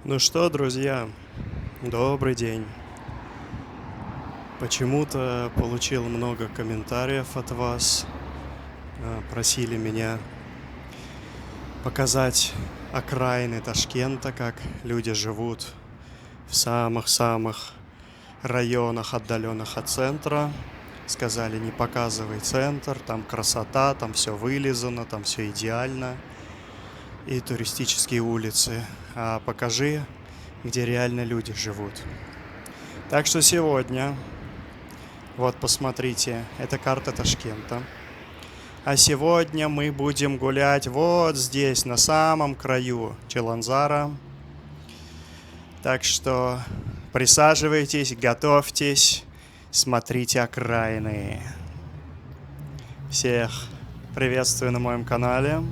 Ну что, друзья, добрый день. Почему-то получил много комментариев от вас. Просили меня показать окраины Ташкента, как люди живут в самых-самых районах, отдаленных от центра. Сказали, не показывай центр, там красота, там все вылизано, там все идеально. И туристические улицы. А покажи, где реально люди живут. Так что сегодня, вот посмотрите, это карта Ташкента. А сегодня мы будем гулять вот здесь, на самом краю Чиланзара. Так что присаживайтесь, готовьтесь, смотрите окраины. Всех приветствую на моем канале.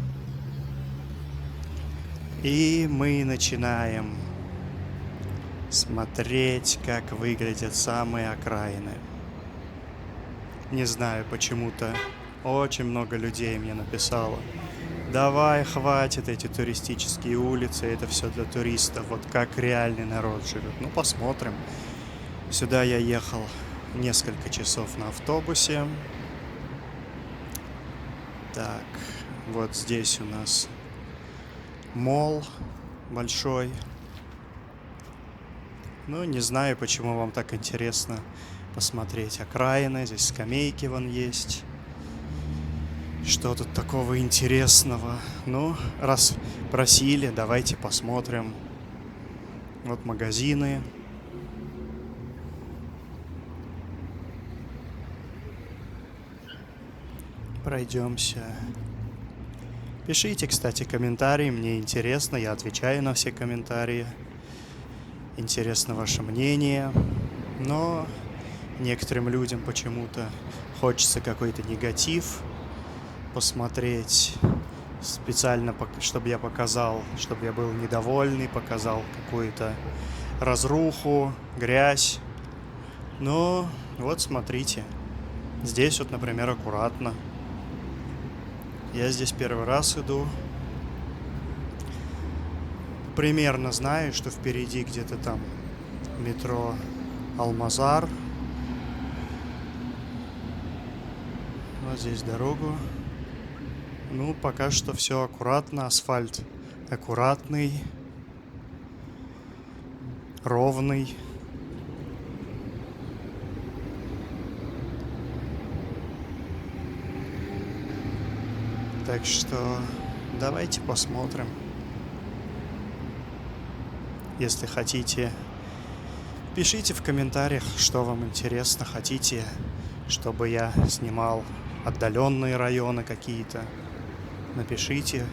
И мы начинаем смотреть, как выглядят самые окраины. Не знаю, почему-то очень много людей мне написало: давай, хватит эти туристические улицы, это все для туристов, вот как реальный народ живет. Ну, посмотрим. Сюда я ехал несколько часов на автобусе. Так, вот здесь у нас молл большой. Ну, не знаю, почему вам так интересно посмотреть окраины. Здесь скамейки вон есть. Что тут такого интересного? Ну, раз просили, давайте посмотрим. Вот магазины. Пройдемся. Пишите, кстати, комментарии, мне интересно, я отвечаю на все комментарии. Интересно ваше мнение. Но некоторым людям почему-то хочется какой-то негатив посмотреть. Специально, чтобы я показал, чтобы я был недовольный, показал какую-то разруху, грязь. Но вот смотрите. Здесь вот, например, аккуратно. Я здесь первый раз иду. Примерно знаю, что впереди где-то там метро Алмазар. Вот здесь дорогу. Ну, пока что все аккуратно. Асфальт аккуратный, ровный. Так что давайте посмотрим. Если хотите, пишите в комментариях, что вам интересно. Хотите, чтобы я снимал отдаленные районы какие-то. Напишите,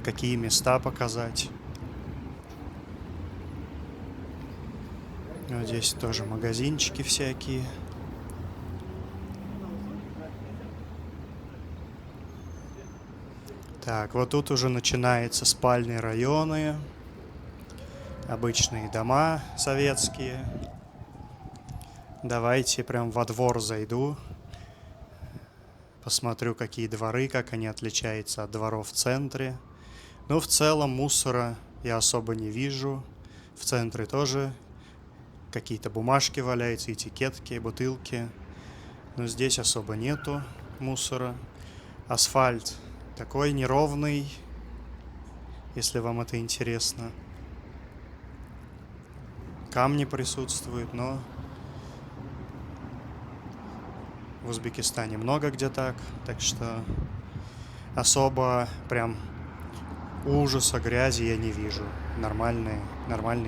какие места показать. Вот здесь тоже магазинчики всякие. Так, вот тут уже начинаются спальные районы. Обычные дома советские. Давайте прям во двор зайду. Посмотрю, какие дворы, как они отличаются от дворов в центре. Ну, в целом мусора я особо не вижу. В центре тоже какие-то бумажки валяются, этикетки, бутылки. Но здесь особо нету мусора. Асфальт такой неровный, если вам это интересно. Камни присутствуют, но в Узбекистане много где так. Так что особо прям ужаса, грязи я не вижу. Нормальные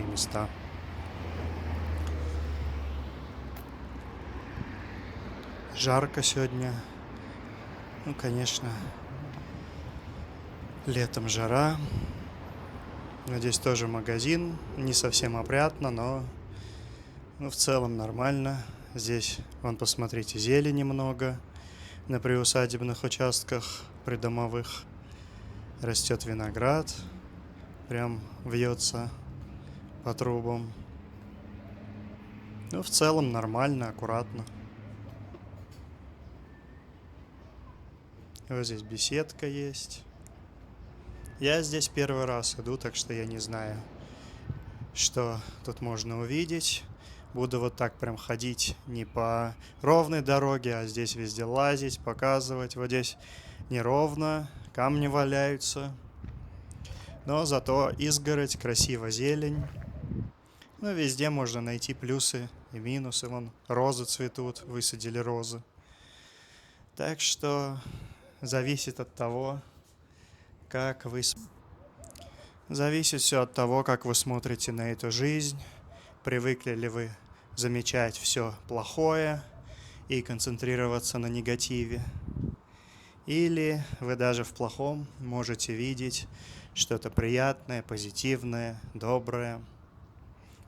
места. Жарко сегодня. Ну, конечно, летом жара. Но здесь тоже магазин. Не совсем опрятно, но в целом нормально. Здесь, вон, посмотрите, зелени много на приусадебных участках придомовых. Растет виноград. Прям вьется по трубам. Ну, в целом нормально, аккуратно. Вот здесь беседка есть. Я здесь первый раз иду, так что я не знаю, что тут можно увидеть. Буду вот так прям ходить не по ровной дороге, а здесь везде лазить, показывать. Вот здесь неровно, камни валяются. Но зато изгородь, красиво зелень. Ну, везде можно найти плюсы и минусы. Вон розы цветут, высадили розы. Так что зависит от того, как вы... Зависит все от того, как вы смотрите на эту жизнь. Привыкли ли вы замечать все плохое и концентрироваться на негативе. Или вы даже в плохом можете видеть что-то приятное, позитивное, доброе.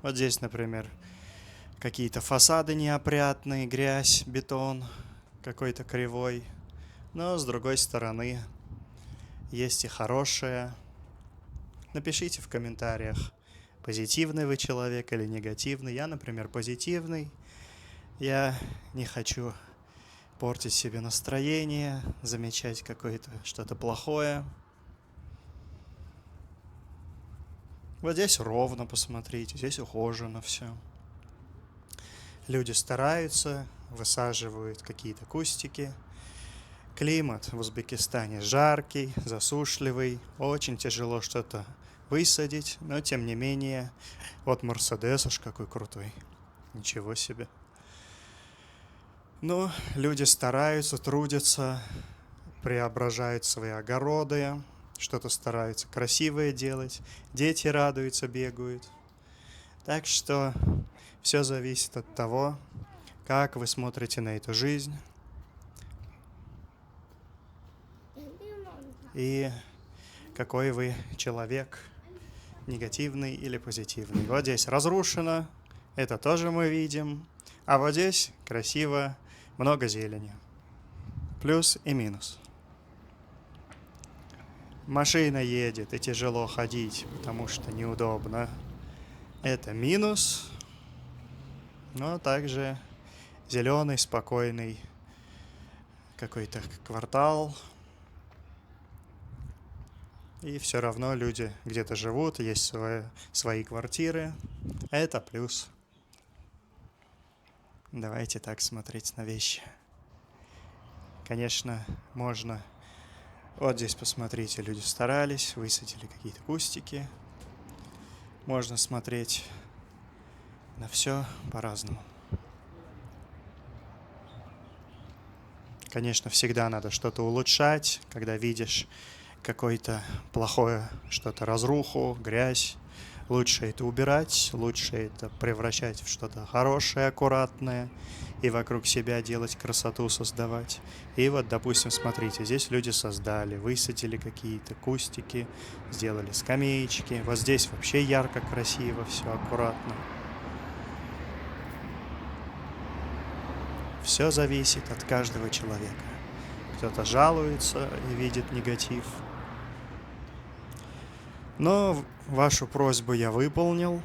Вот здесь, например, какие-то фасады неопрятные, грязь, бетон какой-то кривой. Но с другой стороны, есть и хорошее. Напишите в комментариях, позитивный вы человек или негативный. Я, например, позитивный. Я не хочу портить себе настроение, замечать какое-то что-то плохое. Вот здесь ровно, посмотрите, здесь ухожено все. Люди стараются, высаживают какие-то кустики. Климат в Узбекистане жаркий, засушливый, очень тяжело что-то высадить, но тем не менее, вот Мерседес аж какой крутой, ничего себе. Но люди стараются, трудятся, преображают свои огороды, что-то стараются красивое делать, дети радуются, бегают. Так что все зависит от того, как вы смотрите на эту жизнь и какой вы человек, негативный или позитивный. Вот здесь разрушено, это тоже мы видим, а вот здесь красиво, много зелени. Плюс и минус. Машина едет и тяжело ходить, потому что неудобно. Это минус, но также зеленый, спокойный какой-то квартал. И все равно люди где-то живут, есть свои квартиры. Это плюс. Давайте так смотреть на вещи. Конечно, можно... Вот здесь, посмотрите, люди старались, высадили какие-то кустики. Можно смотреть на все по-разному. Конечно, всегда надо что-то улучшать, когда видишь какое-то плохое, что-то разруху, грязь. Лучше это убирать, лучше это превращать в что-то хорошее, аккуратное, и вокруг себя делать красоту, создавать. И вот, допустим, смотрите, здесь люди создали, высадили какие-то кустики, сделали скамеечки. Вот здесь вообще ярко, красиво, все аккуратно. Все зависит от каждого человека. Кто-то жалуется и видит негатив. Но вашу просьбу я выполнил.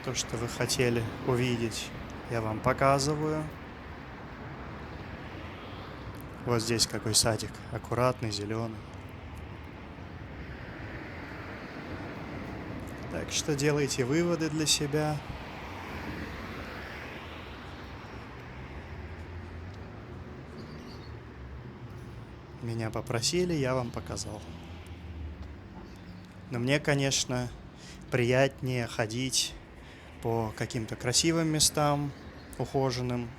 То, что вы хотели увидеть, я вам показываю. Вот здесь какой садик. Аккуратный, зеленый. Так что делайте выводы для себя. Меня попросили, я вам показал. Но мне, конечно, приятнее ходить по каким-то красивым местам, ухоженным.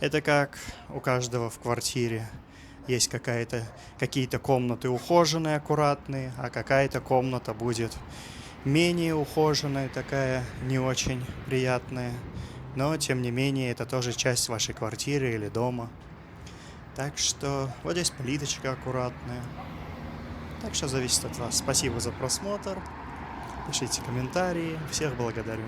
Это как у каждого в квартире есть какие-то комнаты ухоженные, аккуратные, а какая-то комната будет менее ухоженная, такая не очень приятная. Но, тем не менее, это тоже часть вашей квартиры или дома. Так что вот здесь плиточка аккуратная. Так что зависит от вас. Спасибо за просмотр. Пишите комментарии. Всех благодарю.